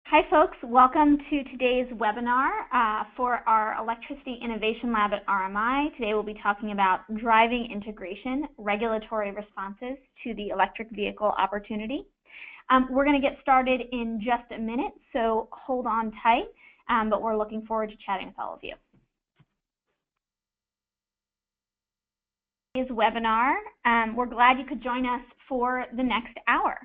Hi folks, welcome to today's webinar for our Electricity Innovation Lab at RMI. Today we'll be talking about driving integration, regulatory responses to the electric vehicle opportunity. We're going to get started in just a minute, so hold on tight, but we're looking forward to chatting with all of you. Today's webinar, we're glad you could join us for the next hour.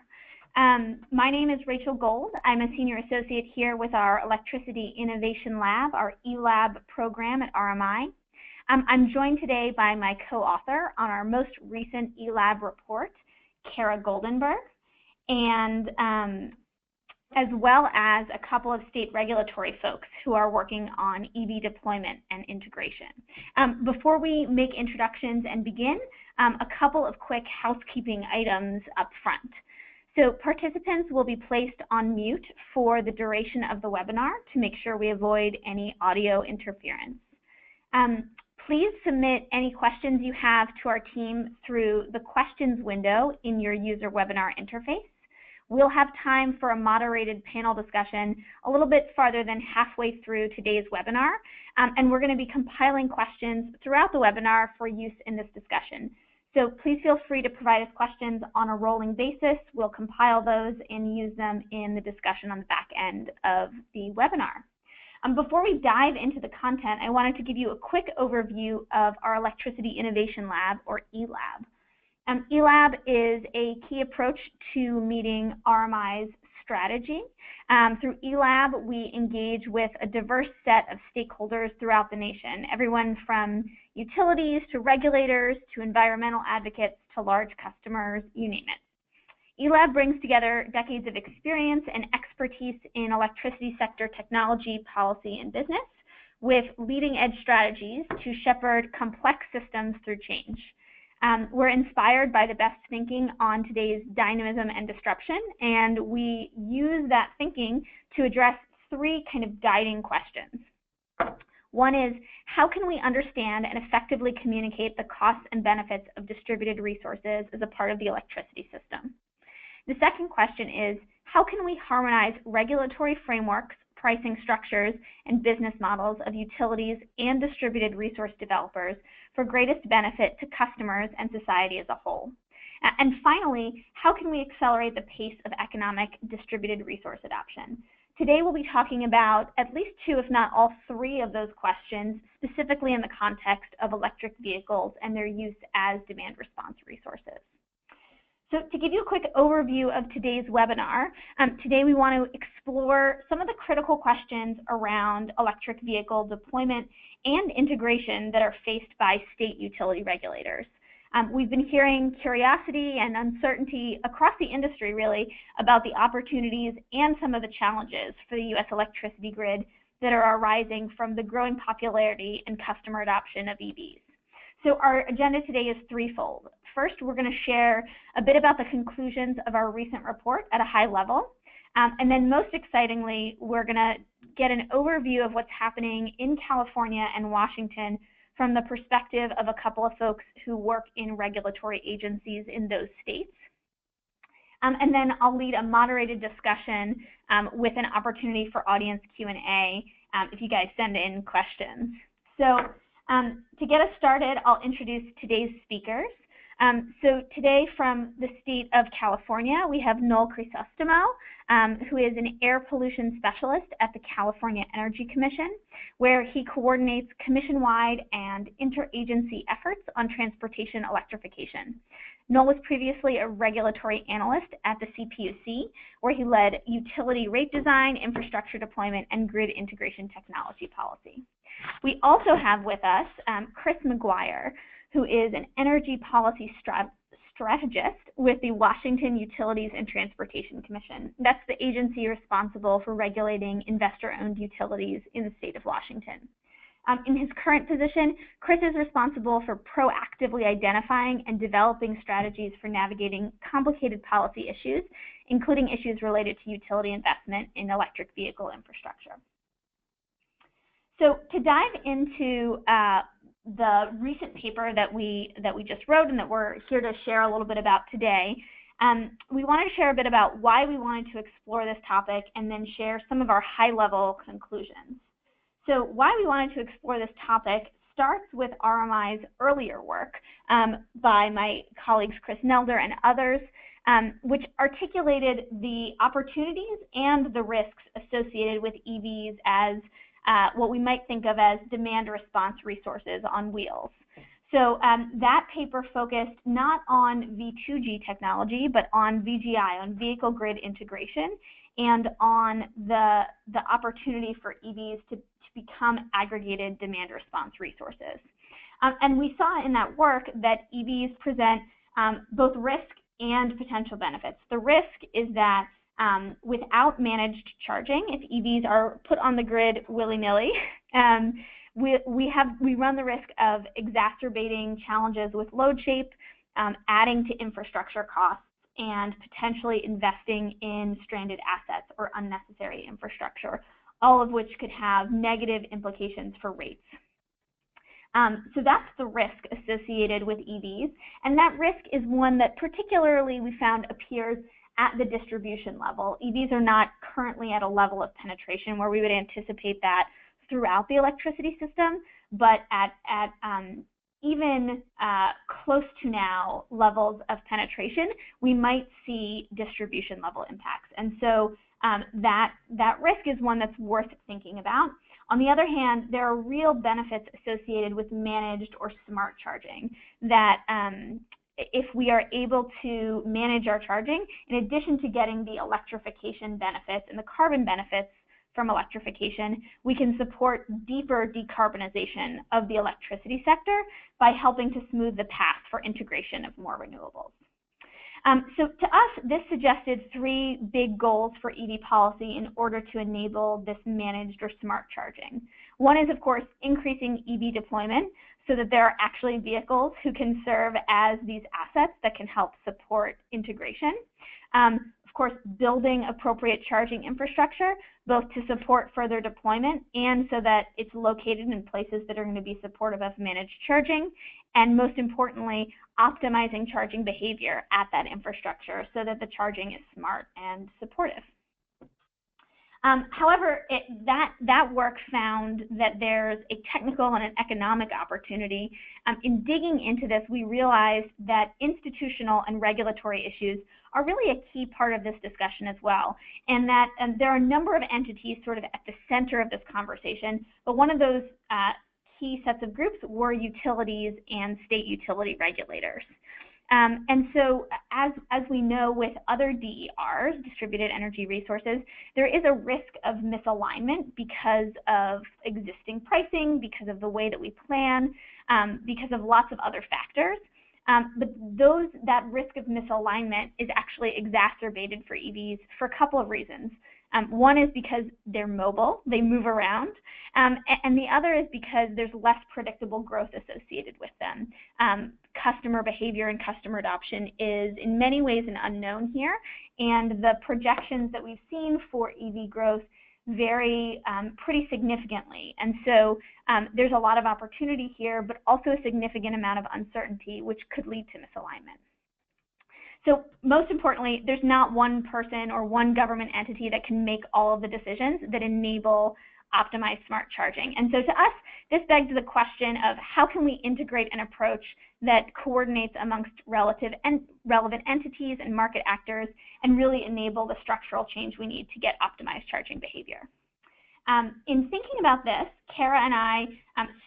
My name is Rachel Gold. I'm a senior associate here with our Electricity Innovation Lab, our eLab program at RMI. I'm joined today by my co-author on our most recent eLab report, Kara Goldenberg, and as well as a couple of state regulatory folks who are working on EV deployment and integration. Before we make introductions and begin, a couple of quick housekeeping items up front. So participants will be placed on mute for the duration of the webinar to make sure we avoid any audio interference. Please submit any questions you have to our team through the questions window in your user webinar interface. We'll have time for a moderated panel discussion a little bit farther than halfway through today's webinar, and we're going to be compiling questions throughout the webinar for use in this discussion. So please feel free to provide us questions on a rolling basis. We'll compile those and use them in the discussion on the back end of the webinar. Before we dive into the content, I wanted to give you a quick overview of our Electricity Innovation Lab, or eLab. eLab is a key approach to meeting RMI's strategy. Through eLab, we engage with a diverse set of stakeholders throughout the nation, everyone from utilities to regulators to environmental advocates to large customers, you name it. eLab brings together decades of experience and expertise in electricity sector technology, policy, and business with leading-edge strategies to shepherd complex systems through change. We're inspired by the best thinking on today's dynamism and disruption, and we use that thinking to address three kind of guiding questions. One is, how can we understand and effectively communicate the costs and benefits of distributed resources as a part of the electricity system? The second question is, how can we harmonize regulatory frameworks, pricing structures, and business models of utilities and distributed resource developers for greatest benefit to customers and society as a whole? And finally, how can we accelerate the pace of economic distributed resource adoption? Today we'll be talking about at least two, if not all three of those questions, specifically in the context of electric vehicles and their use as demand response resources. So to give you a quick overview of today's webinar, today we want to explore some of the critical questions around electric vehicle deployment and integration that are faced by state utility regulators. We've been hearing curiosity and uncertainty across the industry, really, about the opportunities and some of the challenges for the U.S. electricity grid that are arising from the growing popularity and customer adoption of EVs. So our agenda today is threefold. First, we're going to share a bit about the conclusions of our recent report at a high level. And then most excitingly, we're going to get an overview of what's happening in California and Washington from the perspective of a couple of folks who work in regulatory agencies in those states. And then I'll lead a moderated discussion with an opportunity for audience Q&A if you guys send in questions. So to get us started, I'll introduce today's speakers. So today from the state of California, we have Noel Crisostomo, who is an air pollution specialist at the California Energy Commission, where he coordinates commission-wide and interagency efforts on transportation electrification. Noel was previously a regulatory analyst at the CPUC, where he led utility rate design, infrastructure deployment, and grid integration technology policy. We also have with us Chris McGuire, who is an energy policy strategist with the Washington Utilities and Transportation Commission. That's the agency responsible for regulating investor-owned utilities in the state of Washington. In his current position, Chris is responsible for proactively identifying and developing strategies for navigating complicated policy issues, including issues related to utility investment in electric vehicle infrastructure. So to dive into the recent paper that we just wrote and that we're here to share a little bit about today, We wanted to share a bit about why we wanted to explore this topic and then share some of our high-level conclusions. So why we wanted to explore this topic starts with RMI's earlier work by my colleagues Chris Nelder and others, which articulated the opportunities and the risks associated with EVs as what we might think of as demand response resources on wheels. So that paper focused not on V2G technology, but on VGI, on vehicle grid integration, and on the opportunity for EVs to become aggregated demand response resources. And we saw in that work that EVs present both risk and potential benefits. The risk is that without managed charging, if EVs are put on the grid willy-nilly, we run the risk of exacerbating challenges with load shape, adding to infrastructure costs, and potentially investing in stranded assets or unnecessary infrastructure, all of which could have negative implications for rates. So that's the risk associated with EVs, and that risk is one that particularly we found appears at the distribution level. EVs are not currently at a level of penetration where we would anticipate that throughout the electricity system, but at even close to now levels of penetration, we might see distribution level impacts. And so that risk is one that's worth thinking about. On the other hand, there are real benefits associated with managed or smart charging that if we are able to manage our charging, in addition to getting the electrification benefits and the carbon benefits from electrification, we can support deeper decarbonization of the electricity sector by helping to smooth the path for integration of more renewables. So to us, this suggested three big goals for EV policy in order to enable this managed or smart charging. One is, of course, increasing EV deployment so that there are actually vehicles who can serve as these assets that can help support integration. Of course, building appropriate charging infrastructure, both to support further deployment and so that it's located in places that are going to be supportive of managed charging. And most importantly, optimizing charging behavior at that infrastructure so that the charging is smart and supportive. However, that work found that there's a technical and an economic opportunity. In digging into this, we realized that institutional and regulatory issues are really a key part of this discussion as well, and that there are a number of entities sort of at the center of this conversation, but one of those key sets of groups were utilities and state utility regulators. And so as we know with other DERs, distributed energy resources, there is a risk of misalignment because of existing pricing, because of the way that we plan, because of lots of other factors. But that risk of misalignment is actually exacerbated for EVs for a couple of reasons. One is because they're mobile, they move around, and the other is because there's less predictable growth associated with them. Customer behavior and customer adoption is in many ways an unknown here, and the projections that we've seen for EV growth vary pretty significantly. And so there's a lot of opportunity here, but also a significant amount of uncertainty, which could lead to misalignment. So most importantly, there's not one person or one government entity that can make all of the decisions that enable optimized smart charging. And so to us, this begs the question of how can we integrate an approach that coordinates amongst relevant entities and market actors and really enable the structural change we need to get optimized charging behavior. In thinking about this, Kara and I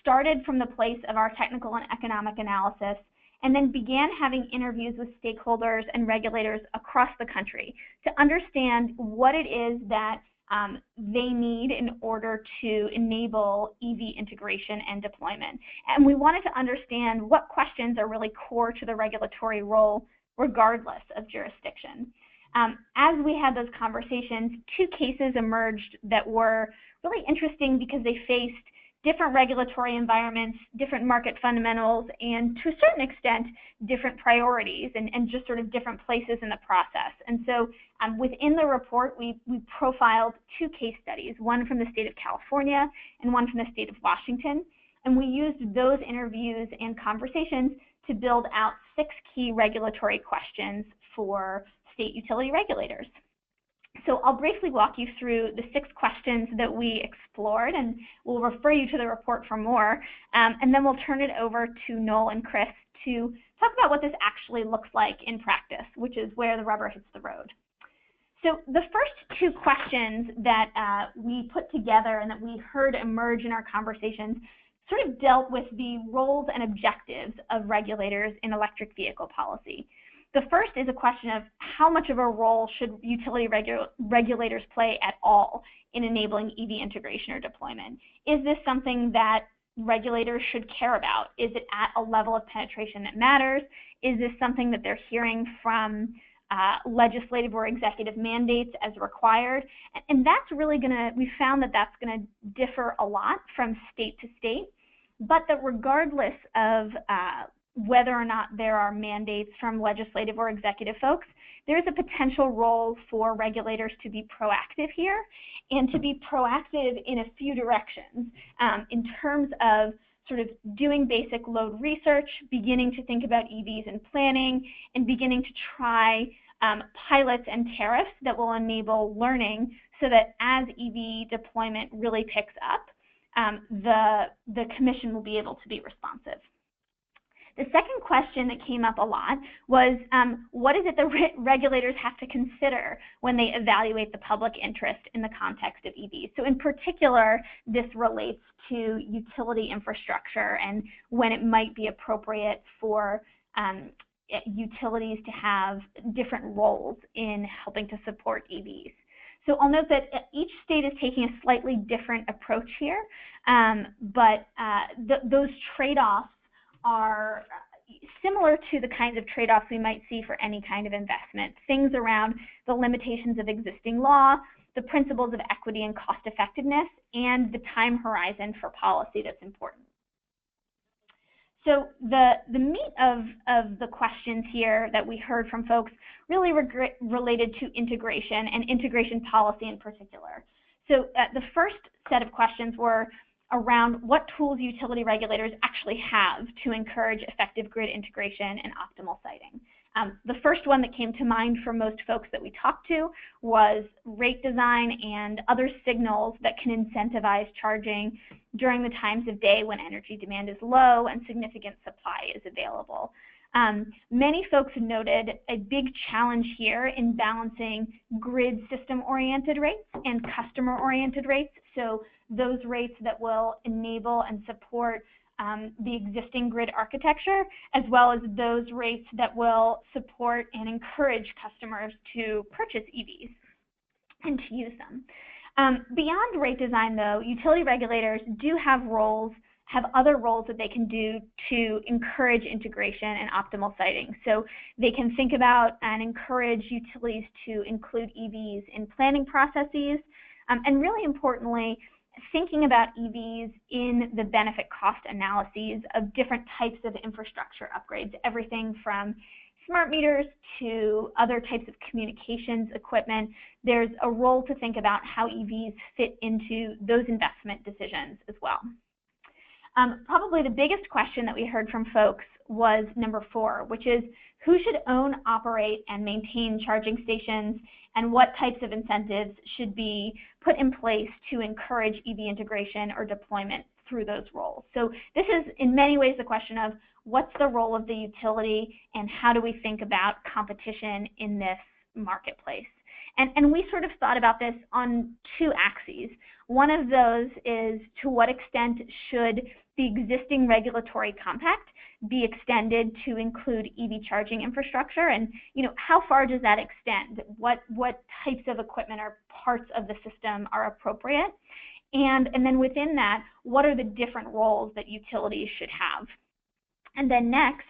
started from the place of our technical and economic analysis and then began having interviews with stakeholders and regulators across the country to understand what it is that they need in order to enable EV integration and deployment. And we wanted to understand what questions are really core to the regulatory role regardless of jurisdiction. As we had those conversations, two cases emerged that were really interesting because they faced different regulatory environments, different market fundamentals, and to a certain extent, different priorities and just sort of different places in the process. And so within the report, we profiled two case studies, one from the state of California and one from the state of Washington. And we used those interviews and conversations to build out 6 key regulatory questions for state utility regulators. So I'll briefly walk you through the 6 questions that we explored, and we'll refer you to the report for more, and then we'll turn it over to Noel and Chris to talk about what this actually looks like in practice, which is where the rubber hits the road. So the first 2 questions that we put together and that we heard emerge in our conversations sort of dealt with the roles and objectives of regulators in electric vehicle policy. The first is a question of how much of a role should utility regulators play at all in enabling EV integration or deployment? Is this something that regulators should care about? Is it at a level of penetration that matters? Is this something that they're hearing from legislative or executive mandates as required? And that's really we found that that's gonna differ a lot from state to state, but that regardless of whether or not there are mandates from legislative or executive folks, there's a potential role for regulators to be proactive here, and to be proactive in a few directions in terms of sort of doing basic load research, beginning to think about EVs in planning, and beginning to try pilots and tariffs that will enable learning so that as EV deployment really picks up, the commission will be able to be responsive. The second question that came up a lot was, what is it that regulators have to consider when they evaluate the public interest in the context of EVs? So in particular, this relates to utility infrastructure and when it might be appropriate for utilities to have different roles in helping to support EVs. So I'll note that each state is taking a slightly different approach here, but those trade-offs are similar to the kinds of trade-offs we might see for any kind of investment. Things around the limitations of existing law, the principles of equity and cost effectiveness, and the time horizon for policy that's important. So the meat of the questions here that we heard from folks really related to integration and integration policy in particular. So the first set of questions were around what tools utility regulators actually have to encourage effective grid integration and optimal siting. The first one that came to mind for most folks that we talked to was rate design and other signals that can incentivize charging during the times of day when energy demand is low and significant supply is available. Many folks noted a big challenge here in balancing grid system-oriented rates and customer-oriented rates. So those rates that will enable and support the existing grid architecture, as well as those rates that will support and encourage customers to purchase EVs and to use them. Beyond rate design, though, utility regulators do have other roles that they can do to encourage integration and optimal siting. So they can think about and encourage utilities to include EVs in planning processes, and really importantly, thinking about EVs in the benefit cost analyses of different types of infrastructure upgrades, everything from smart meters to other types of communications equipment. There's a role to think about how EVs fit into those investment decisions as well. Probably the biggest question that we heard from folks was number 4, which is who should own, operate, and maintain charging stations, and what types of incentives should be put in place to encourage EV integration or deployment through those roles. So this is in many ways the question of what's the role of the utility and how do we think about competition in this marketplace. And we sort of thought about this on 2 axes. One of those is to what extent should the existing regulatory compact be extended to include EV charging infrastructure, and how far does that extend? What types of equipment or parts of the system are appropriate? And then within that, what are the different roles that utilities should have? And then next,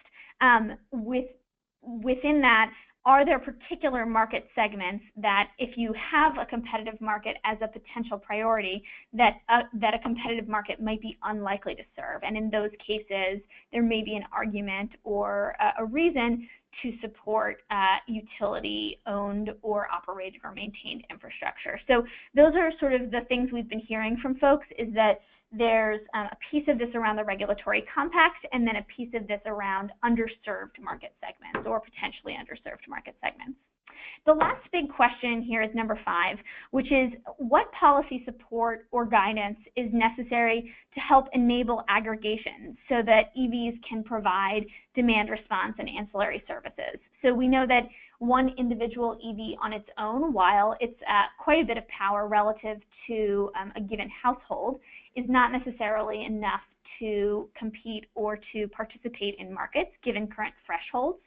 within that, are there particular market segments that if you have a competitive market as a potential priority, that a competitive market might be unlikely to serve? And in those cases, there may be an argument or a reason to support utility-owned or operated or maintained infrastructure. So those are sort of the things we've been hearing from folks, is that there's a piece of this around the regulatory compact, and then a piece of this around underserved market segments or potentially underserved market segments. The last big question here is number 5, which is what policy support or guidance is necessary to help enable aggregation so that EVs can provide demand response and ancillary services. So we know that one individual EV on its own, while it's quite a bit of power relative to a given household, is not necessarily enough to compete or to participate in markets given current thresholds.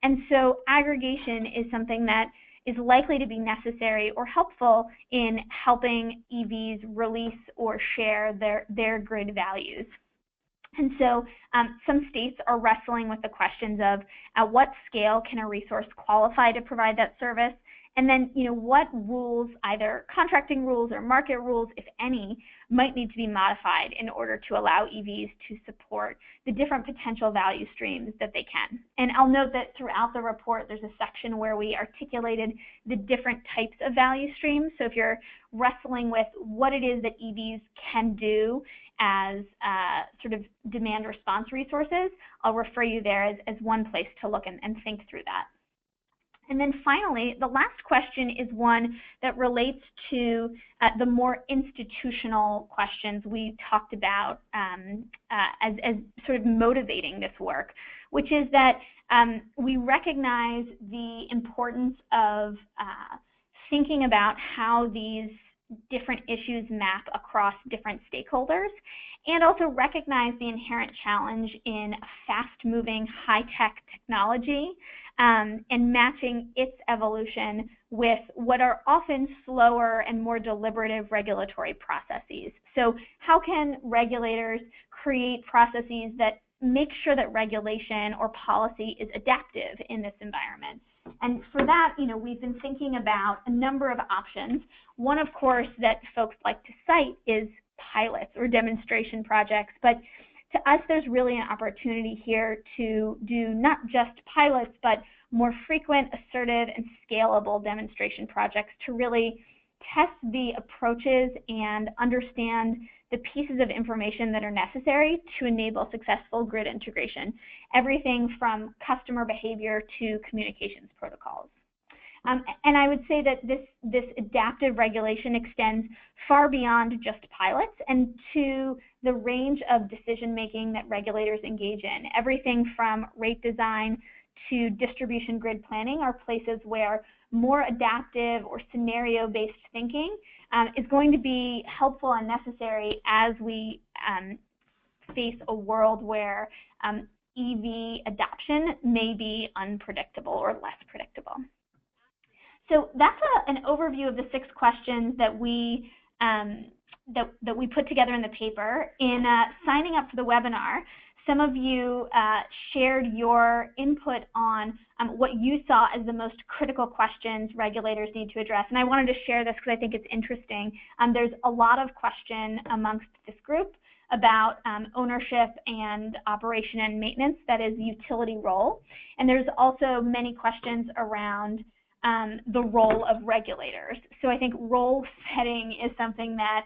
And so aggregation is something that is likely to be necessary or helpful in helping EVs release or share their grid values. And so some states are wrestling with the questions of at what scale can a resource qualify to provide that service? And then, what rules, either contracting rules or market rules, if any, might need to be modified in order to allow EVs to support the different potential value streams that they can. And I'll note that throughout the report, there's a section where we articulated the different types of value streams. So if you're wrestling with what it is that EVs can do as sort of demand response resources, I'll refer you there as one place to look and think through that. And then finally, the last question is one that relates to the more institutional questions we talked about as sort of motivating this work, which is that we recognize the importance of thinking about how these different issues map across different stakeholders, and also recognize the inherent challenge in fast-moving, high-tech technology and matching its evolution with what are often slower and more deliberative regulatory processes. So how can regulators create processes that make sure that regulation or policy is adaptive in this environment? And for that, we've been thinking about a number of options. One, of course, that folks like to cite is pilots or demonstration projects, but to us, there's really an opportunity here to do not just pilots, but more frequent, assertive, and scalable demonstration projects to really test the approaches and understand the pieces of information that are necessary to enable successful grid integration, everything from customer behavior to communications protocols. And I would say that this adaptive regulation extends far beyond just pilots and to the range of decision-making that regulators engage in. Everything from rate design to distribution grid planning are places where more adaptive or scenario-based thinking is going to be helpful and necessary as we face a world where EV adoption may be unpredictable or less predictable. So that's an overview of the 6 questions that we put together in the paper. In signing up for the webinar, some of you shared your input on what you saw as the most critical questions regulators need to address. And I wanted to share this because I think it's interesting. There's a lot of question amongst this group about ownership and operation and maintenance, that is utility role. And there's also many questions around the role of regulators. So I think role setting is something that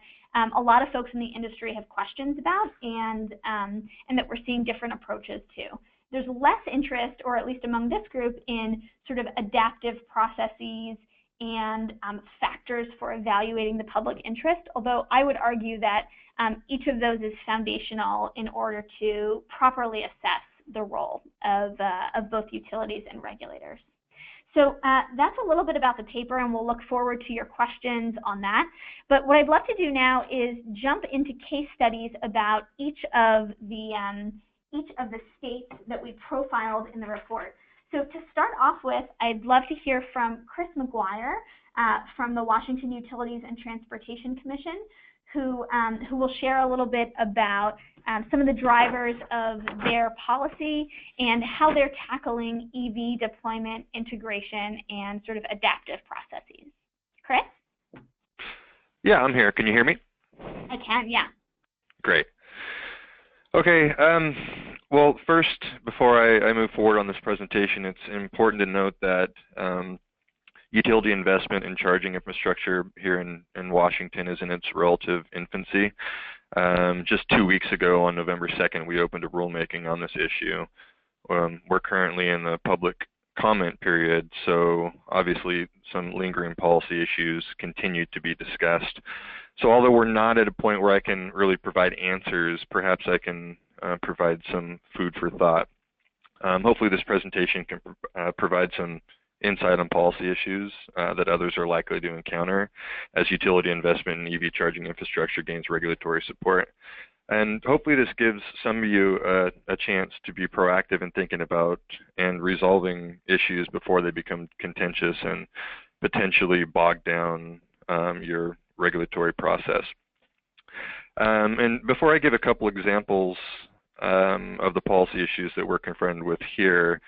a lot of folks in the industry have questions about, and that we're seeing different approaches to. There's less interest, or at least among this group, in sort of adaptive processes and factors for evaluating the public interest, although I would argue that each of those is foundational in order to properly assess the role of both utilities and regulators. So that's a little bit about the paper, and we'll look forward to your questions on that. But what I'd love to do now is jump into case studies about each of the states that we profiled in the report. So to start off with, I'd love to hear from Chris McGuire from the Washington Utilities and Transportation Commission, who will share a little bit about some of the drivers of their policy and how they're tackling EV deployment, integration, and sort of adaptive processes. Chris? Yeah, I'm here. Can you hear me? I can, yeah. Great. Okay, well, first, before I move forward on this presentation, it's important to note that utility investment in charging infrastructure here in Washington is in its relative infancy. Just 2 weeks ago, on November 2nd, we opened a rulemaking on this issue. We're currently in the public comment period, so obviously some lingering policy issues continue to be discussed. So although we're not at a point where I can really provide answers, perhaps I can provide some food for thought. Hopefully this presentation can provide some insight on policy issues that others are likely to encounter as utility investment in EV charging infrastructure gains regulatory support. And hopefully this gives some of you a chance to be proactive in thinking about and resolving issues before they become contentious and potentially bog down your regulatory process. And before I give a couple examples of the policy issues that we're confronted with here,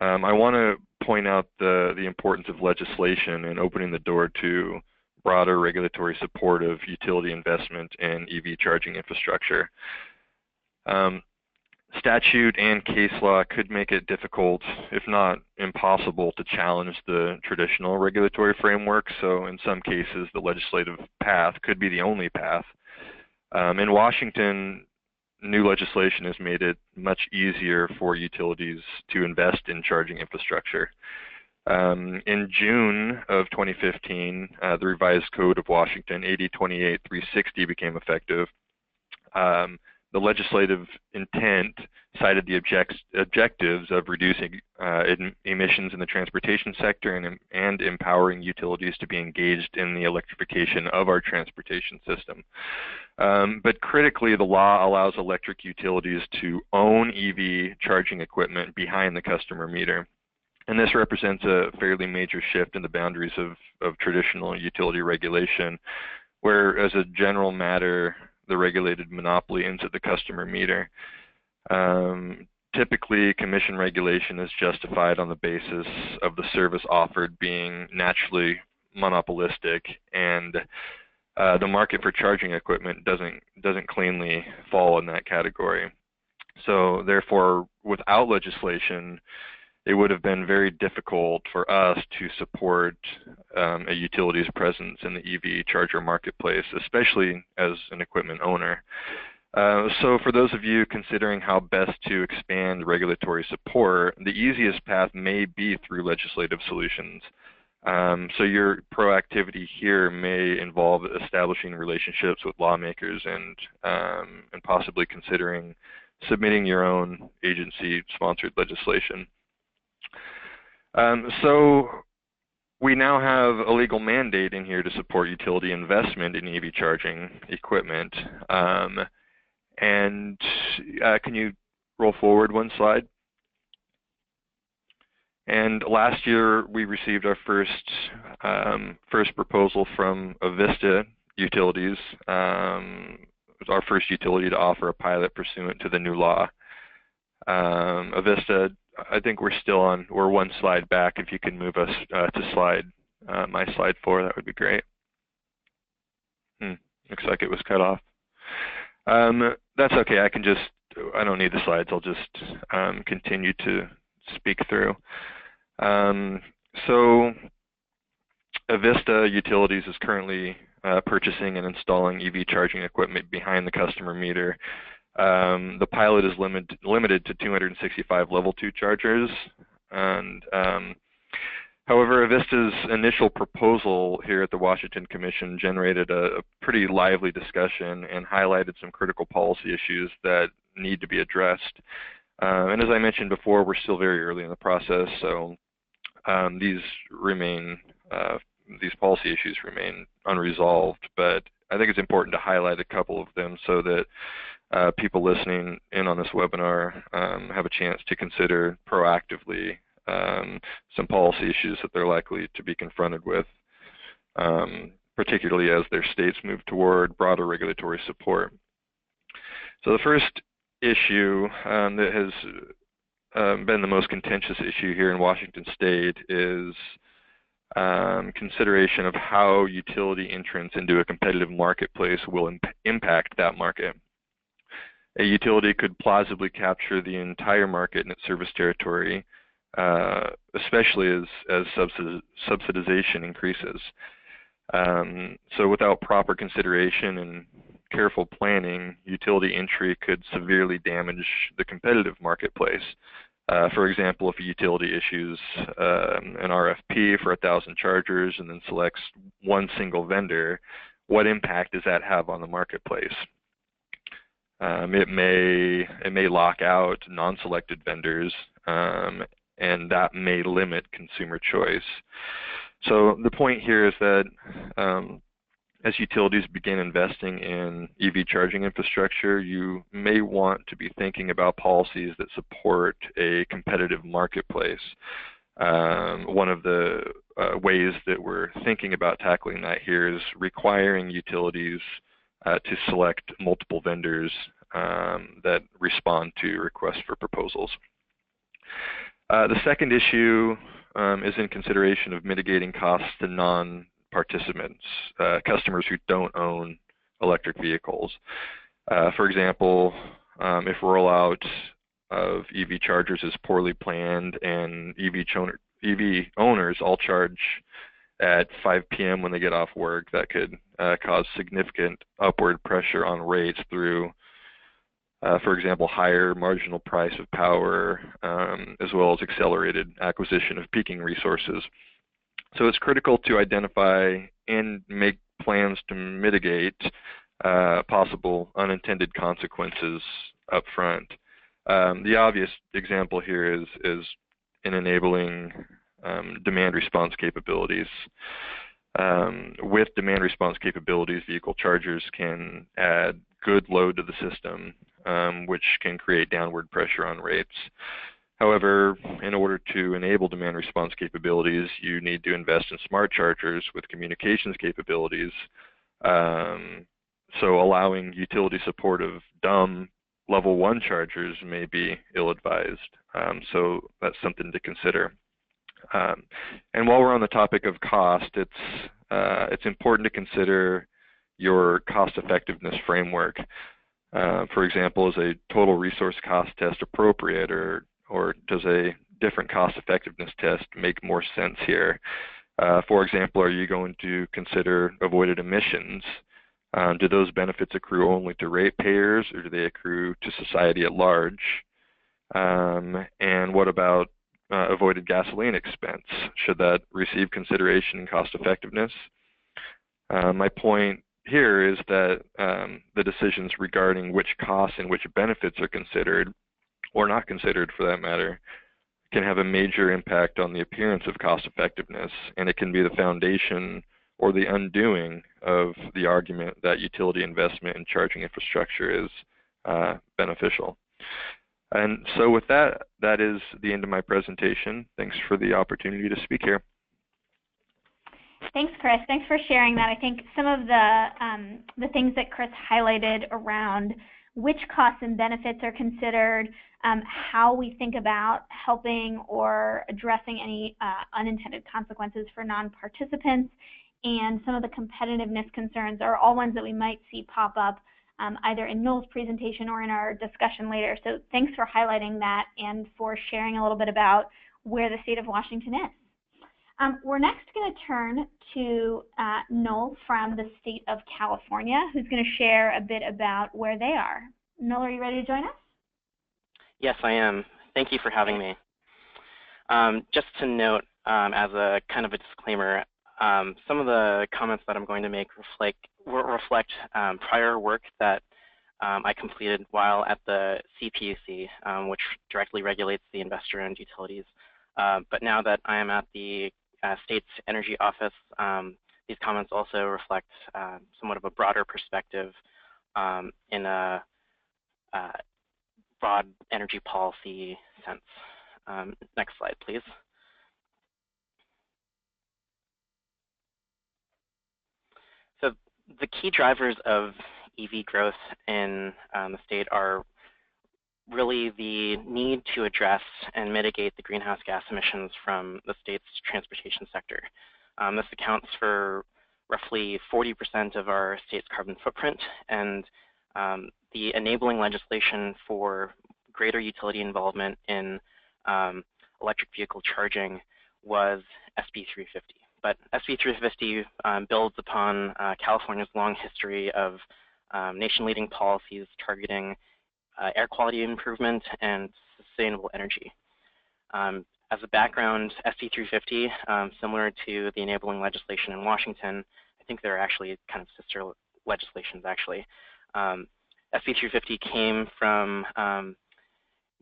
I want to point out the importance of legislation in opening the door to broader regulatory support of utility investment in EV charging infrastructure. Statute and case law could make it difficult, if not impossible, to challenge the traditional regulatory framework. So in some cases, the legislative path could be the only path. In Washington, new legislation has made it much easier for utilities to invest in charging infrastructure. In June of 2015, the revised Code of Washington 8028-360 became effective. The legislative intent cited the objectives of reducing emissions in the transportation sector and empowering utilities to be engaged in the electrification of our transportation system. But critically, the law allows electric utilities to own EV charging equipment behind the customer meter. And this represents a fairly major shift in the boundaries of traditional utility regulation, where as a general matter, the regulated monopoly ends at the customer meter. Typically, commission regulation is justified on the basis of the service offered being naturally monopolistic, and the market for charging equipment doesn't cleanly fall in that category. So therefore, without legislation, it would have been very difficult for us to support a utility's presence in the EV charger marketplace, especially as an equipment owner. So for those of you considering how best to expand regulatory support, the easiest path may be through legislative solutions. So your proactivity here may involve establishing relationships with lawmakers and possibly considering submitting your own agency-sponsored legislation. So we now have a legal mandate in here to support utility investment in EV charging equipment. And can you roll forward one slide? And last year we received our first proposal from Avista Utilities. It was our first utility to offer a pilot pursuant to the new law. Avista, I think we're one slide back. If you can move us to my slide 4, that would be great. Looks like it was cut off. That's okay. I don't need the slides. I'll just continue to speak through. So Avista Utilities is currently purchasing and installing EV charging equipment behind the customer meter. The pilot is limited to 265 level 2 chargers, and however, Avista's initial proposal here at the Washington Commission generated a pretty lively discussion and highlighted some critical policy issues that need to be addressed. And as I mentioned before, we're still very early in the process, so these policy issues remain unresolved, but I think it's important to highlight a couple of them so that people listening in on this webinar have a chance to consider proactively some policy issues that they're likely to be confronted with, particularly as their states move toward broader regulatory support. So the first issue that has been the most contentious issue here in Washington State is consideration of how utility entrance into a competitive marketplace will impact that market. A utility could plausibly capture the entire market in its service territory, especially as subsidization increases. So without proper consideration and careful planning, utility entry could severely damage the competitive marketplace. For example, if a utility issues an RFP for 1,000 chargers and then selects one single vendor, what impact does that have on the marketplace? It may lock out non-selected vendors, and that may limit consumer choice. So the point here is that as utilities begin investing in EV charging infrastructure, you may want to be thinking about policies that support a competitive marketplace. One of the ways that we're thinking about tackling that here is requiring utilities to select multiple vendors that respond to requests for proposals. The second issue is in consideration of mitigating costs to non-participants, customers who don't own electric vehicles. For example, if rollout of EV chargers is poorly planned and EV owners all charge at 5 p.m. when they get off work, that could cause significant upward pressure on rates through, for example, higher marginal price of power, as well as accelerated acquisition of peaking resources. So it's critical to identify and make plans to mitigate possible unintended consequences up front. The obvious example here is in enabling demand response capabilities. With demand response capabilities, vehicle chargers can add good load to the system, which can create downward pressure on rates. However, in order to enable demand response capabilities, you need to invest in smart chargers with communications capabilities. So allowing utility support of dumb level 1 chargers may be ill-advised. So that's something to consider. And while we're on the topic of cost, it's important to consider your cost-effectiveness framework. For example, is a total resource cost test appropriate, or does a different cost-effectiveness test make more sense here? For example, are you going to consider avoided emissions? Do those benefits accrue only to ratepayers, or do they accrue to society at large? And what about avoided gasoline expense? Should that receive consideration in cost effectiveness? My point here is that the decisions regarding which costs and which benefits are considered, or not considered for that matter, can have a major impact on the appearance of cost effectiveness, and it can be the foundation or the undoing of the argument that utility investment in charging infrastructure is beneficial. And so with that, that is the end of my presentation. Thanks for the opportunity to speak here. Thanks, Chris. Thanks for sharing that. I think some of the things that Chris highlighted around which costs and benefits are considered, how we think about helping or addressing any unintended consequences for non-participants, and some of the competitiveness concerns are all ones that we might see pop up either in Noel's presentation or in our discussion later. So thanks for highlighting that and for sharing a little bit about where the state of Washington is. We're next going to turn to Noel from the state of California, who's going to share a bit about where they are. Noel, are you ready to join us? Yes, I am. Thank you for having me. Just to note, as a kind of a disclaimer, some of the comments that I'm going to make reflect prior work that I completed while at the CPUC, which directly regulates the investor-owned utilities. But now that I am at the state's energy office, these comments also reflect somewhat of a broader perspective in a broad energy policy sense. Next slide, please. So the key drivers of EV growth in the state are really the need to address and mitigate the greenhouse gas emissions from the state's transportation sector. This accounts for roughly 40% of our state's carbon footprint, and the enabling legislation for greater utility involvement in electric vehicle charging was SB 350. But SB 350 builds upon California's long history of nation-leading policies targeting air quality improvement and sustainable energy. As a background, SB 350, similar to the enabling legislation in Washington, I think they're actually kind of sister legislations actually. SB 350 came from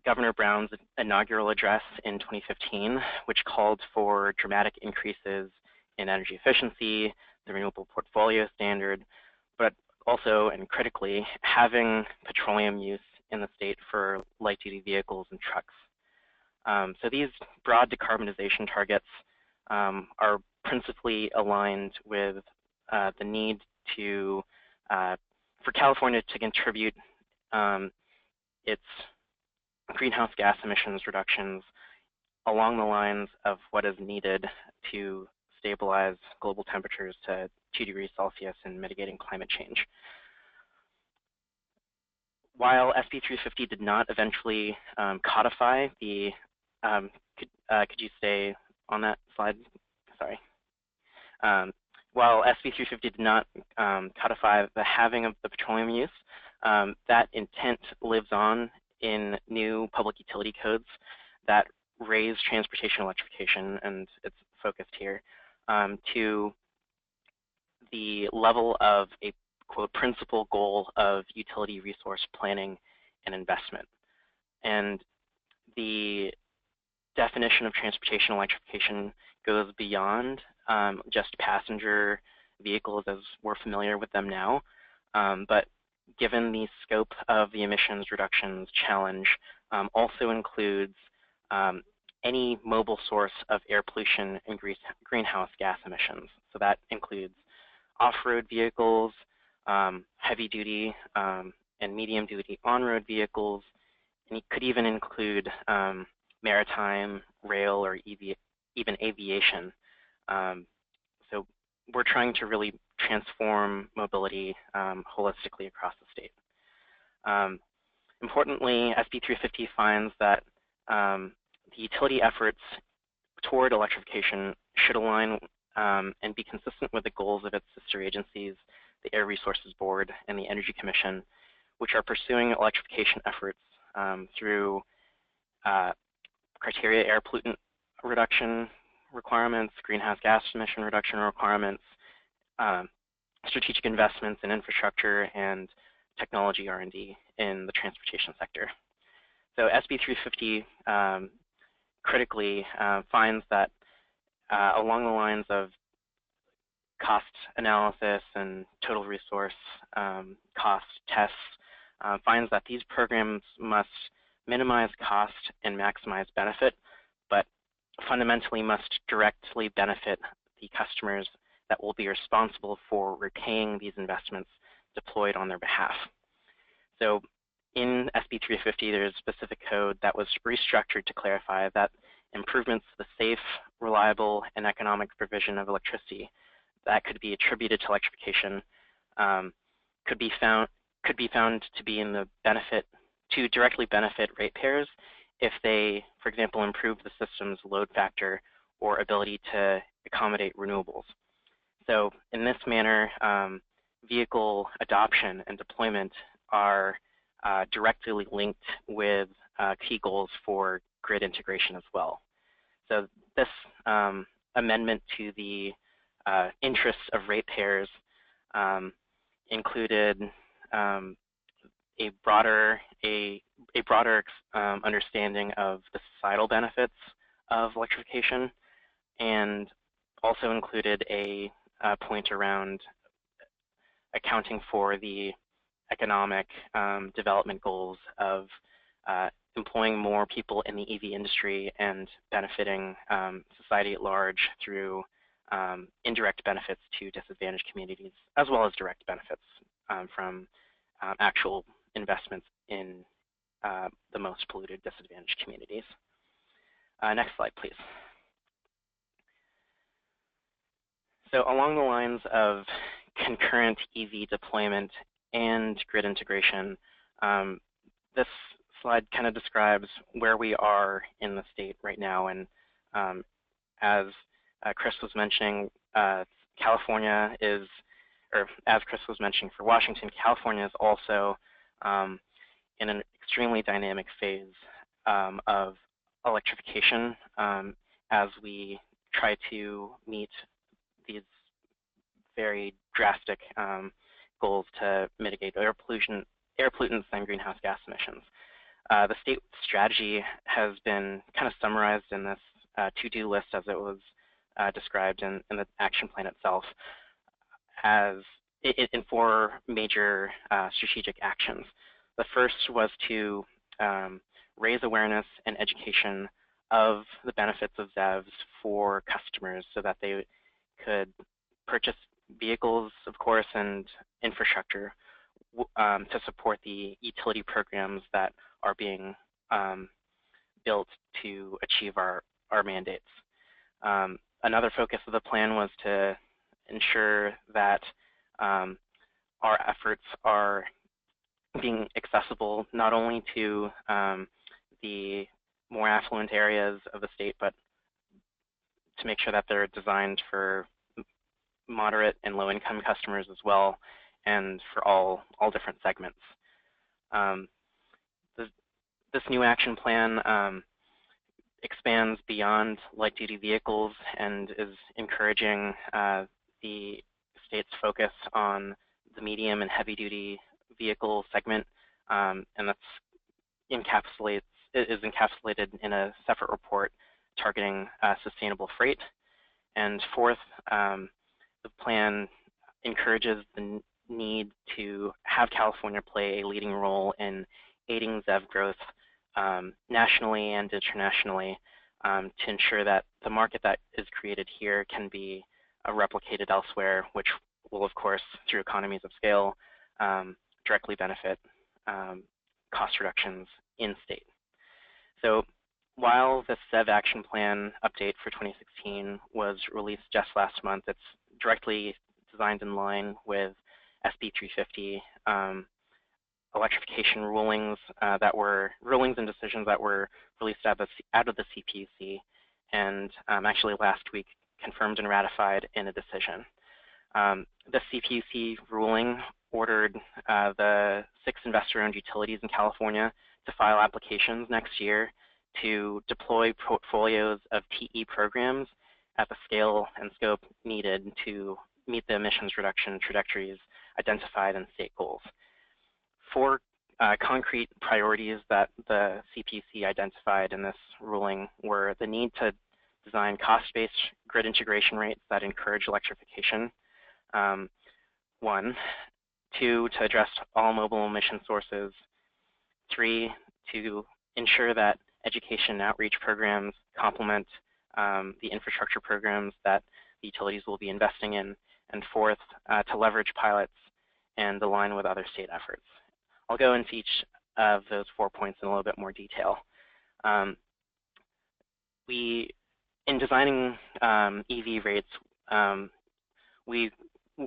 Governor Brown's inaugural address in 2015, which called for dramatic increases in energy efficiency, the renewable portfolio standard, but also, and critically, having petroleum use in the state for light-duty vehicles and trucks. So these broad decarbonization targets are principally aligned with the need to, for California to contribute its greenhouse gas emissions reductions along the lines of what is needed to stabilize global temperatures to 2 degrees Celsius and mitigating climate change. While SB 350 did not eventually codify the, could you stay on that slide? Sorry. While SB 350 did not codify the halving of the petroleum use, that intent lives on in new public utility codes that raise transportation electrification, and it's focused here, to the level of a, quote, principal goal of utility resource planning and investment. And the definition of transportation electrification goes beyond just passenger vehicles as we're familiar with them now, but given the scope of the emissions reductions challenge, also includes any mobile source of air pollution and greenhouse gas emissions. So that includes off-road vehicles, heavy-duty and medium-duty on-road vehicles, and it could even include maritime, rail, or even aviation. So we're trying to really transform mobility holistically across the state. Importantly, SB 350 finds that the utility efforts toward electrification should align and be consistent with the goals of its sister agencies, the Air Resources Board and the Energy Commission, which are pursuing electrification efforts through criteria air pollutant reduction requirements, greenhouse gas emission reduction requirements, strategic investments in infrastructure and technology R&D in the transportation sector. So SB 350 critically finds that along the lines of cost analysis and total resource cost tests, finds that these programs must minimize cost and maximize benefit, but fundamentally must directly benefit the customers that will be responsible for repaying these investments deployed on their behalf. So in SB 350, there's a specific code that was restructured to clarify that improvements to the safe, reliable, and economic provision of electricity that could be attributed to electrification could be found to be in the benefit, to directly benefit ratepayers if they, for example, improve the system's load factor or ability to accommodate renewables. So in this manner, vehicle adoption and deployment are directly linked with key goals for grid integration as well. So this amendment to the interests of ratepayers included a broader understanding of the societal benefits of electrification, and also included a point around accounting for the economic development goals of employing more people in the EV industry and benefiting society at large through indirect benefits to disadvantaged communities, as well as direct benefits from actual investments in the most polluted disadvantaged communities. Next slide, please. So along the lines of concurrent EV deployment and grid integration, this slide kind of describes where we are in the state right now. And as Chris was mentioning, California is or as Chris was mentioning for Washington, California is also in an extremely dynamic phase of electrification as we try to meet these very drastic goals to mitigate air pollutants and greenhouse gas emissions. The state strategy has been kind of summarized in this to-do list as it was described in the action plan itself as in 4 major strategic actions. The first was to raise awareness and education of the benefits of ZEVs for customers so that they could purchase vehicles, of course, and infrastructure to support the utility programs that are being built to achieve our mandates. Another focus of the plan was to ensure that our efforts are being accessible not only to the more affluent areas of the state, but to make sure that they're designed for moderate and low-income customers as well, and for all different segments. This new action plan expands beyond light-duty vehicles and is encouraging the state's focus on the medium and heavy-duty vehicle segment, and that's is encapsulated in a separate report targeting sustainable freight. And fourth, the plan encourages the need to have California play a leading role in aiding ZEV growth nationally and internationally to ensure that the market that is created here can be replicated elsewhere, which will, of course, through economies of scale, directly benefit cost reductions in state. So while the ZEV action plan update for 2016 was released just last month, it's directly designed in line with SB 350 electrification rulings and decisions that were released out of the CPUC, and actually last week confirmed and ratified in a decision. The CPUC ruling ordered the 6 investor-owned utilities in California to file applications next year to deploy portfolios of TE programs at the scale and scope needed to meet the emissions reduction trajectories identified in state goals. 4 concrete priorities that the CPUC identified in this ruling were the need to design cost-based grid integration rates that encourage electrification, 1. 2, to address all mobile emission sources, 3, to ensure that education and outreach programs complement the infrastructure programs that the utilities will be investing in, and 4th, to leverage pilots and align with other state efforts. I'll go into each of those 4 points in a little bit more detail. In designing EV rates, we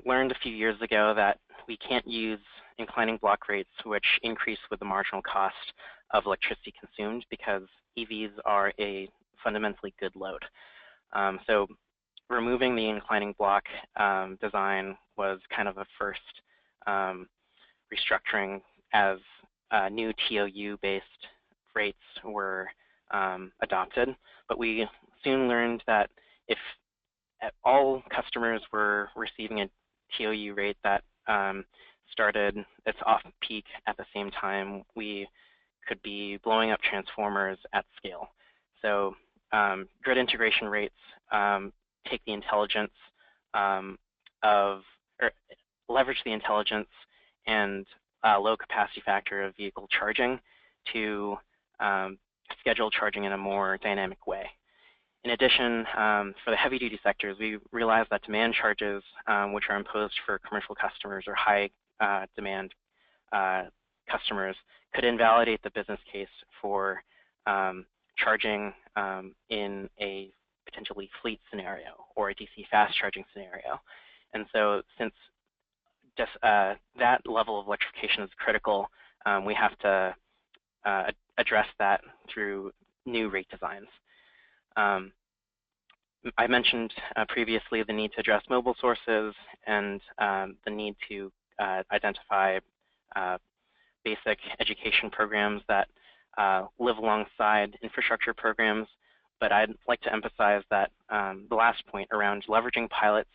learned a few years ago that we can't use inclining block rates which increase with the marginal cost of electricity consumed because EVs are a fundamentally good load. So removing the inclining block design was kind of a first restructuring as new TOU-based rates were adopted. But we soon learned that if all customers were receiving a TOU rate that started its off-peak at the same time, we could be blowing up transformers at scale. So grid integration rates take the intelligence leverage the intelligence and low capacity factor of vehicle charging to schedule charging in a more dynamic way. In addition, for the heavy-duty sectors, we realized that demand charges, which are imposed for commercial customers or high-demand customers, could invalidate the business case for charging in a potentially fleet scenario or a DC fast charging scenario. And so since just that level of electrification is critical, we have to address that through new rate designs. I mentioned previously the need to address mobile sources and the need to identify basic education programs that live alongside infrastructure programs. But I'd like to emphasize that the last point around leveraging pilots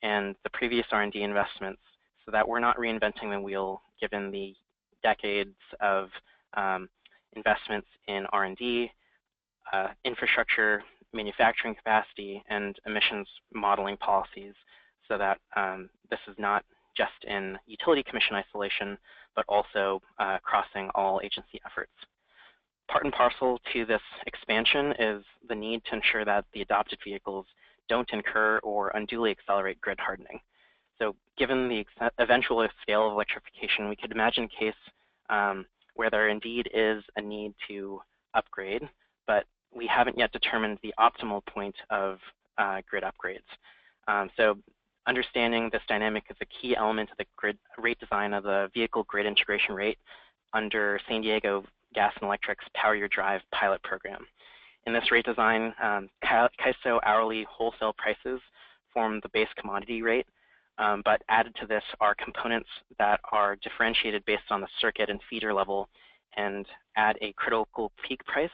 and the previous R&D investments so that we're not reinventing the wheel given the decades of investments in R&D, infrastructure, manufacturing capacity, and emissions modeling policies so that this is not just in utility commission isolation, but also crossing all agency efforts. Part and parcel to this expansion is the need to ensure that the adopted vehicles don't incur or unduly accelerate grid hardening. So given the eventual scale of electrification, we could imagine a case where there indeed is a need to upgrade, but we haven't yet determined the optimal point of grid upgrades. So understanding this dynamic is a key element of the grid rate design of the vehicle grid integration rate under San Diego Gas and Electric's Power Your Drive pilot program. In this rate design, CAISO hourly wholesale prices form the base commodity rate, but added to this are components that are differentiated based on the circuit and feeder level and add a critical peak price,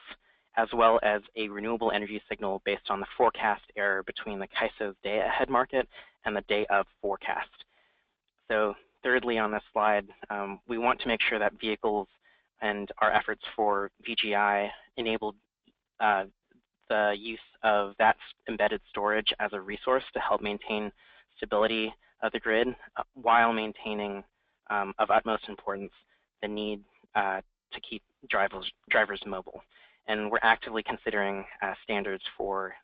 as well as a renewable energy signal based on the forecast error between the CAISO's day ahead market and the day of forecast. So thirdly on this slide, we want to make sure that vehicles and our efforts for VGI enabled the use of that embedded storage as a resource to help maintain stability of the grid while maintaining, of utmost importance, the need to keep drivers mobile. And we're actively considering standards for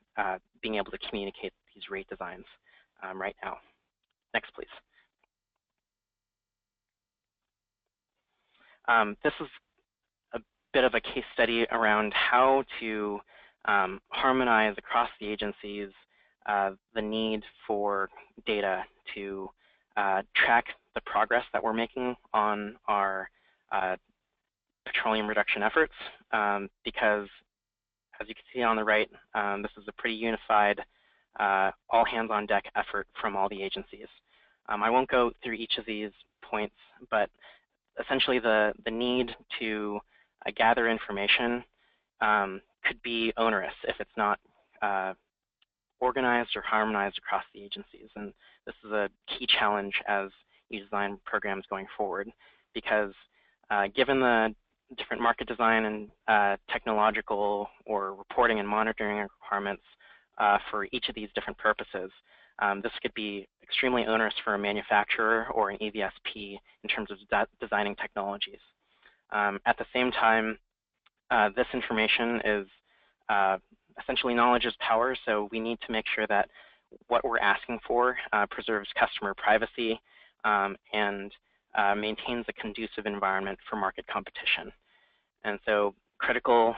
being able to communicate these rate designs right now. Next, please. This is a bit of a case study around how to harmonize across the agencies the need for data to track the progress that we're making on our petroleum reduction efforts, because as you can see on the right, this is a pretty unified all hands on deck effort from all the agencies. I won't go through each of these points, but essentially the need to gather information could be onerous if it's not organized or harmonized across the agencies. And this is a key challenge as you design programs going forward, because given the different market design and technological or reporting and monitoring requirements for each of these different purposes, this could be extremely onerous for a manufacturer or an EVSP in terms of designing technologies. At the same time, this information is essentially knowledge is power, so we need to make sure that what we're asking for preserves customer privacy and maintains a conducive environment for market competition. And so critical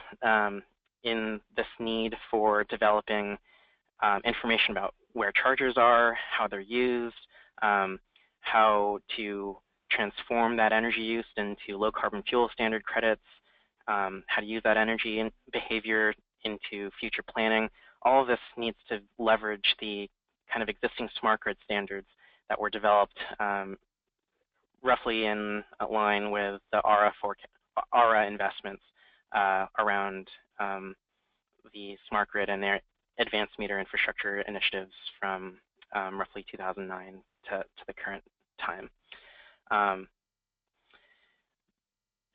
in this need for developing information about where chargers are, how they're used, how to transform that energy used into low carbon fuel standard credits, how to use that energy and behavior into future planning. All of this needs to leverage the kind of existing smart grid standards that were developed roughly in line with the ARA investments around the smart grid and their advanced meter infrastructure initiatives from roughly 2009 to the current time.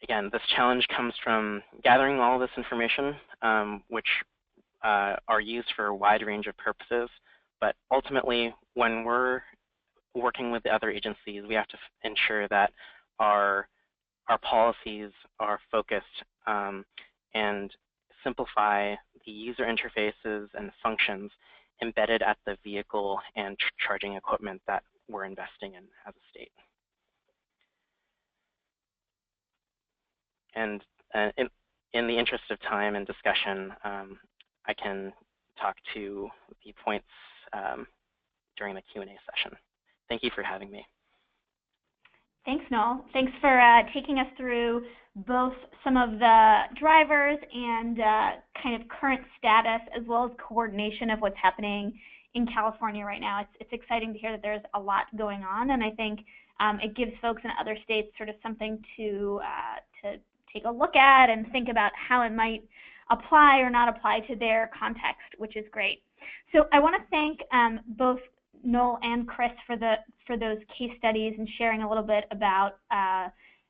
Again, this challenge comes from gathering all this information, which are used for a wide range of purposes, but ultimately, when we're working with the other agencies, we have to ensure that our policies are focused and simplify the user interfaces and functions embedded at the vehicle and charging equipment that we're investing in as a state. And in the interest of time and discussion, I can talk to the points during the Q&A session. Thank you for having me. Thanks, Noel. Thanks for taking us through both some of the drivers and kind of current status, as well as coordination of what's happening in California right now. It's exciting to hear that there's a lot going on, and I think it gives folks in other states sort of something to take a look at and think about how it might apply or not apply to their context, which is great. So I want to thank both Noel and Chris for those case studies and sharing a little bit about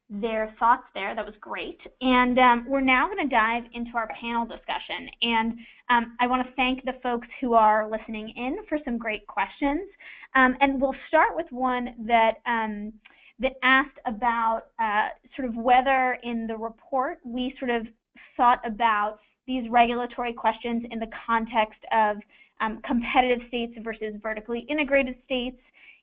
their thoughts there. That was great. And we're now going to dive into our panel discussion. And I want to thank the folks who are listening in for some great questions. And we'll start with one that that asked about sort of whether in the report we sort of thought about these regulatory questions in the context of competitive states versus vertically integrated states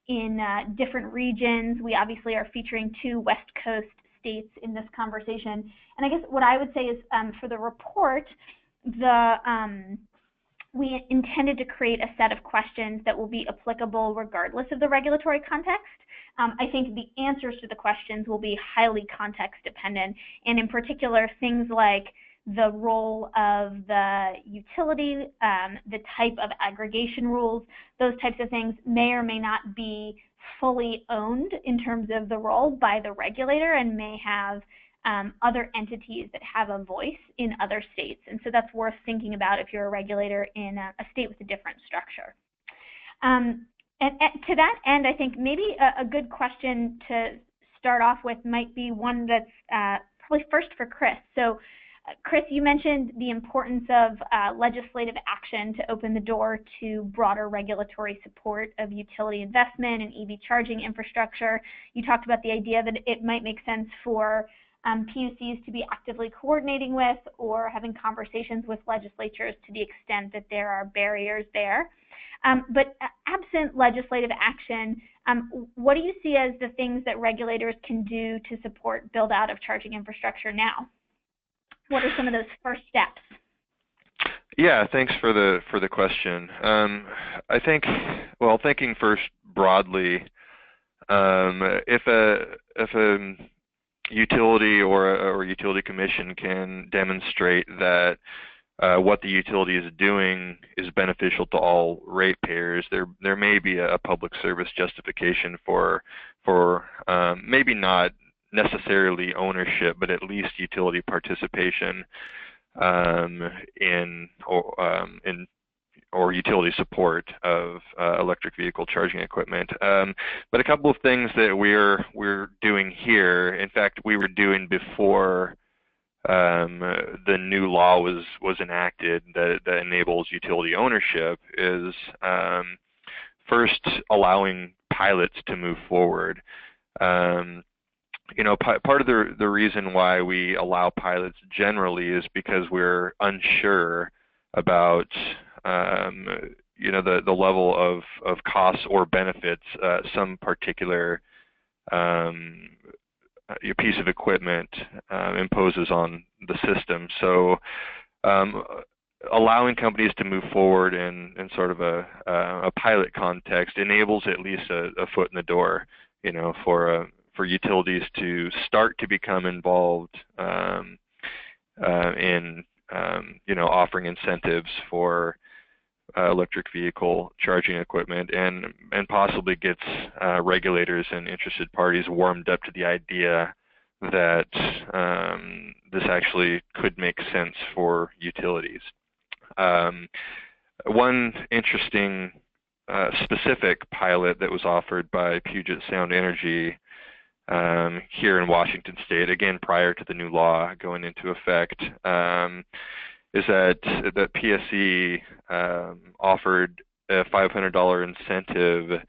in different regions. We obviously are featuring 2 West Coast states in this conversation. And I guess what I would say is for the report, we intended to create a set of questions that will be applicable regardless of the regulatory context. I think the answers to the questions will be highly context dependent, and in particular things like the role of the utility, the type of aggregation rules, those types of things may or may not be fully owned in terms of the role by the regulator and may have other entities that have a voice in other states. And so that's worth thinking about if you're a regulator in a state with a different structure. And to that end, I think maybe a good question to start off with might be one that's probably first for Chris. So Chris, you mentioned the importance of legislative action to open the door to broader regulatory support of utility investment and EV charging infrastructure. You talked about the idea that it might make sense for PUCs to be actively coordinating with or having conversations with legislatures to the extent that there are barriers there. But absent legislative action, what do you see as the things that regulators can do to support build out of charging infrastructure now? What are some of those first steps? Yeah, thanks for the question. I think, well, thinking first broadly, if a utility or a utility commission can demonstrate that what the utility is doing is beneficial to all ratepayers, there may be a public service justification for maybe not necessarily ownership, but at least utility participation in utility support of electric vehicle charging equipment. But a couple of things that we're doing here, in fact, we were doing before the new law was enacted that enables utility ownership, is first allowing pilots to move forward. You know, part of the reason why we allow pilots generally is because we're unsure about you know, the level of costs or benefits some particular piece of equipment imposes on the system. So allowing companies to move forward in sort of a pilot context enables at least a foot in the door, you know, for utilities to start to become involved in you know, offering incentives for electric vehicle charging equipment, and possibly gets regulators and interested parties warmed up to the idea that this actually could make sense for utilities. One interesting specific pilot that was offered by Puget Sound Energy here in Washington State, again prior to the new law going into effect, is that PSE offered a $500 incentive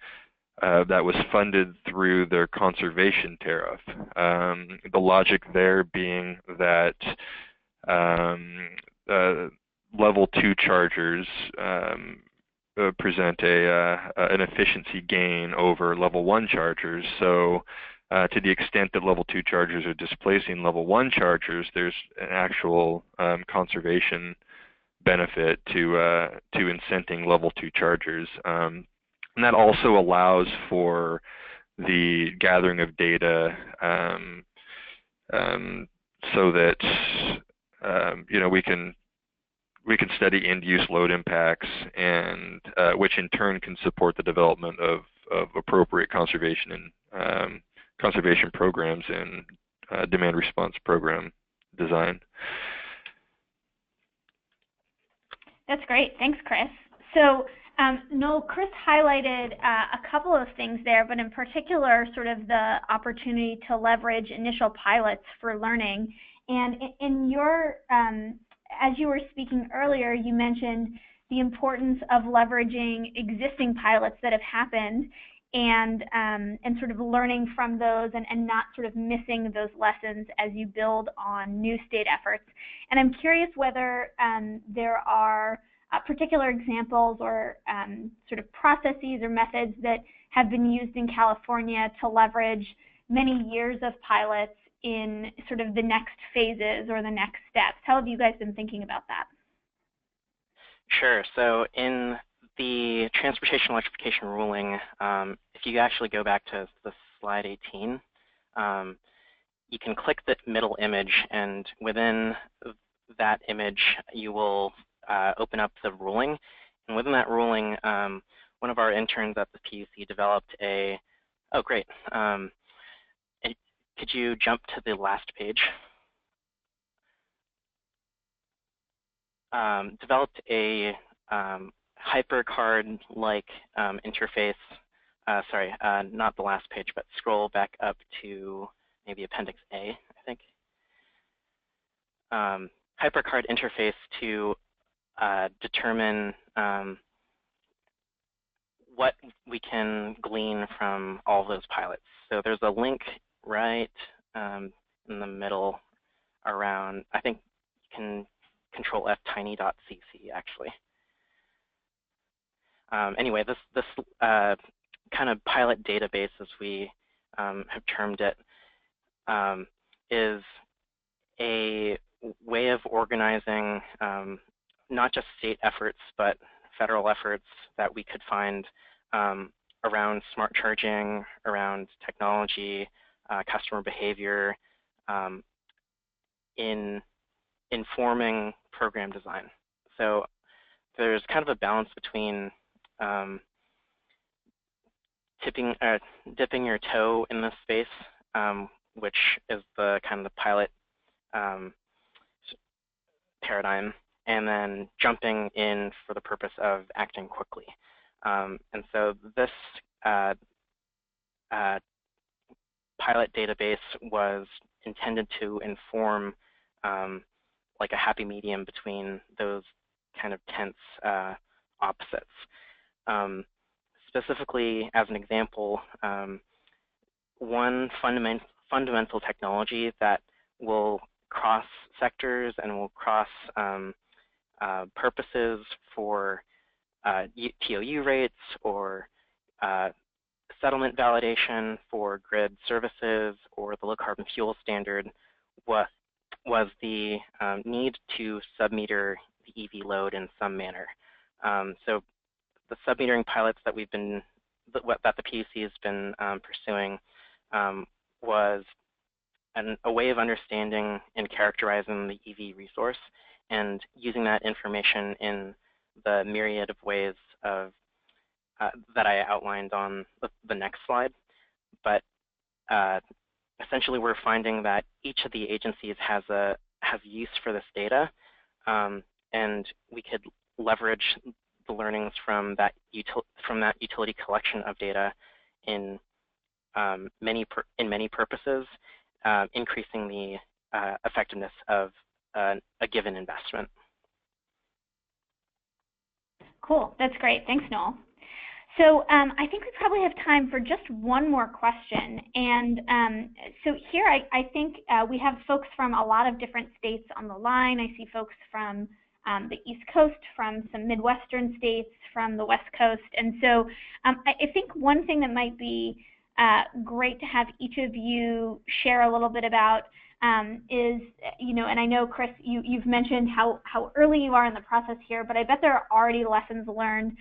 that was funded through their conservation tariff. The logic there being that level 2 chargers present an efficiency gain over level 1 chargers. So to the extent that level 2 chargers are displacing level 1 chargers, there's an actual conservation benefit to incenting level 2 chargers. And that also allows for the gathering of data so that we can study end-use load impacts, and which in turn can support the development of appropriate conservation and conservation programs and demand response program design. That's great. Thanks, Chris. So, Noel, Chris highlighted a couple of things there, but in particular, sort of the opportunity to leverage initial pilots for learning. And in your, as you were speaking earlier, you mentioned the importance of leveraging existing pilots that have happened and sort of learning from those and not sort of missing those lessons as you build on new state efforts. And I'm curious whether there are particular examples or sort of processes or methods that have been used in California to leverage many years of pilots in sort of the next phases or the next steps. How have you guys been thinking about that? Sure. So in the transportation electrification ruling, if you actually go back to the slide 18, you can click the middle image, and within that image, you will open up the ruling. And within that ruling, one of our interns at the PUC developed a, oh great, could you jump to the last page? Developed a HyperCard-like interface. Sorry, not the last page, but scroll back up to maybe Appendix A, I think. HyperCard interface to determine what we can glean from all those pilots. So there's a link right in the middle around, I think you can Control F tiny.cc actually. Anyway, this kind of pilot database, as we have termed it, is a way of organizing not just state efforts, but federal efforts that we could find around smart charging, around technology, customer behavior, in informing program design. So there's kind of a balance between dipping your toe in this space, which is the kind of the pilot paradigm, and then jumping in for the purpose of acting quickly. And so this pilot database was intended to inform like a happy medium between those kind of tense opposites. Specifically, as an example, one fundamental technology that will cross sectors and will cross purposes for TOU rates or settlement validation for grid services or the low carbon fuel standard was the need to submeter the EV load in some manner. So the submetering pilots that we've been, that the PUC has been pursuing was a way of understanding and characterizing the EV resource and using that information in the myriad of ways of that I outlined on the next slide. But essentially, we're finding that each of the agencies has use for this data, and we could leverage the learnings from that utility collection of data in many purposes, increasing the effectiveness of a given investment. Cool, that's great. Thanks, Noel. So I think we probably have time for just one more question. And so here I think we have folks from a lot of different states on the line. I see folks from the East Coast, from some Midwestern states, from the West Coast. And so I think one thing that might be great to have each of you share a little bit about is, and I know, Chris, you've mentioned how early you are in the process here, but I bet there are already lessons learned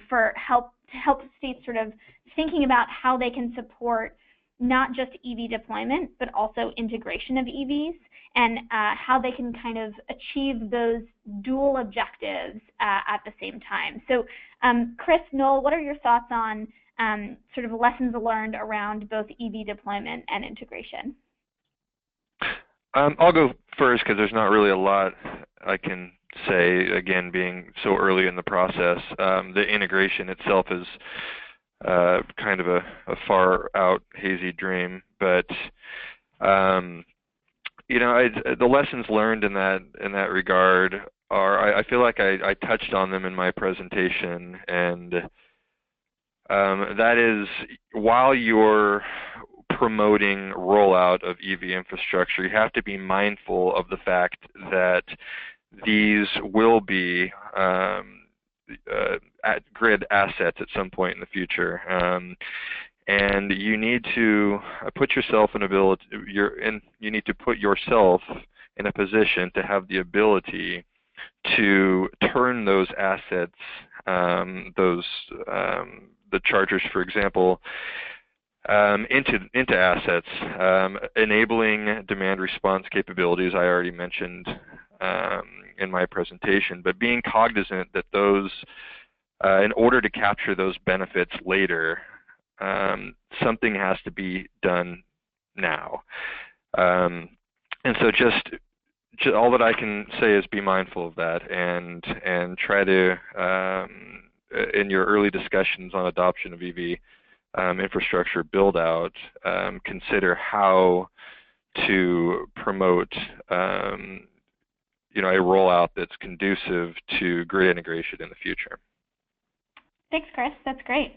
for to help states sort of thinking about how they can support not just EV deployment, but also integration of EVs, and how they can kind of achieve those dual objectives at the same time. So Chris, Noel, what are your thoughts on sort of lessons learned around both EV deployment and integration? I'll go first because there's not really a lot I can say, again, being so early in the process. The integration itself is kind of a far out hazy dream, but you know, the lessons learned in that regard are, I feel like I touched on them in my presentation, and that is, while you're promoting rollout of EV infrastructure, you have to be mindful of the fact that these will be grid assets at some point in the future, and you need to put yourself in you need to put yourself in a position to have the ability to turn those assets, the chargers, for example, into assets, enabling demand response capabilities I already mentioned in my presentation, but being cognizant that those, in order to capture those benefits later, something has to be done now. And so just all that I can say is be mindful of that, and try to, in your early discussions on adoption of EV infrastructure build out, consider how to promote you know, a rollout that's conducive to grid integration in the future. Thanks, Chris. That's great.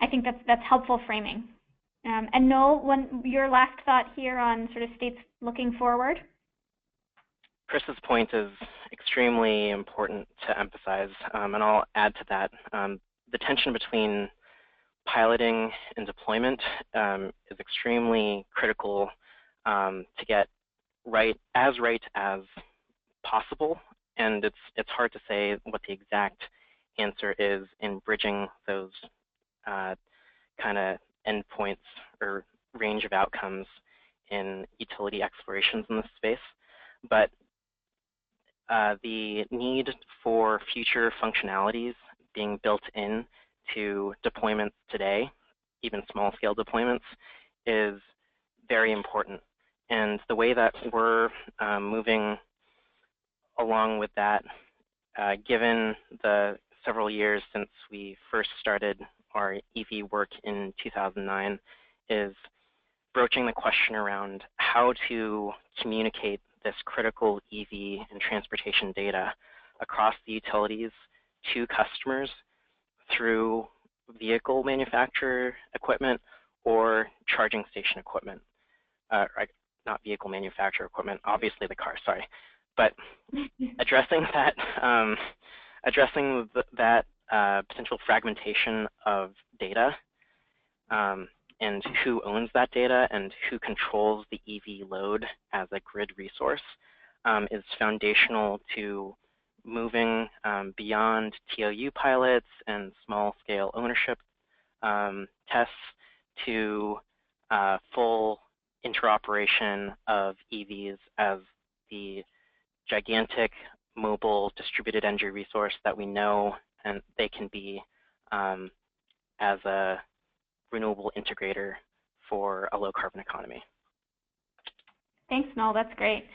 I think that's helpful framing. And Noel, your last thought here on sort of states looking forward? Chris's point is extremely important to emphasize, and I'll add to that. The tension between piloting and deployment is extremely critical to get right as possible, and it's hard to say what the exact answer is in bridging those kind of endpoints or range of outcomes in utility explorations in this space. But the need for future functionalities being built in to deployments today, even small-scale deployments, is very important. And the way that we're moving along with that, given the several years since we first started our EV work in 2009, is broaching the question around how to communicate this critical EV and transportation data across the utilities to customers through vehicle manufacturer equipment or charging station equipment. Not vehicle manufacturer equipment, obviously the car, sorry. But addressing that potential fragmentation of data and who owns that data and who controls the EV load as a grid resource is foundational to moving beyond TOU pilots and small-scale ownership tests to full interoperation of EVs as the gigantic mobile distributed energy resource that we know and they can be as a renewable integrator for a low-carbon economy. Thanks, Noel. That's great.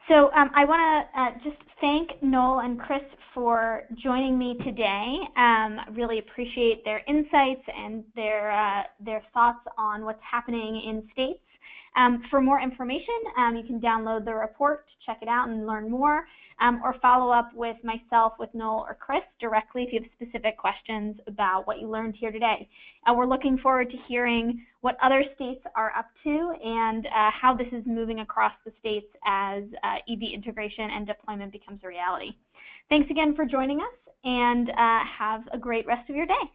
So I want to just thank Noel and Chris for joining me today. Really appreciate their insights and their thoughts on what's happening in states. For more information, you can download the report to check it out and learn more, or follow up with myself, with Noel or Chris directly if you have specific questions about what you learned here today. We're looking forward to hearing what other states are up to and how this is moving across the states as EV integration and deployment becomes a reality. Thanks again for joining us, and have a great rest of your day.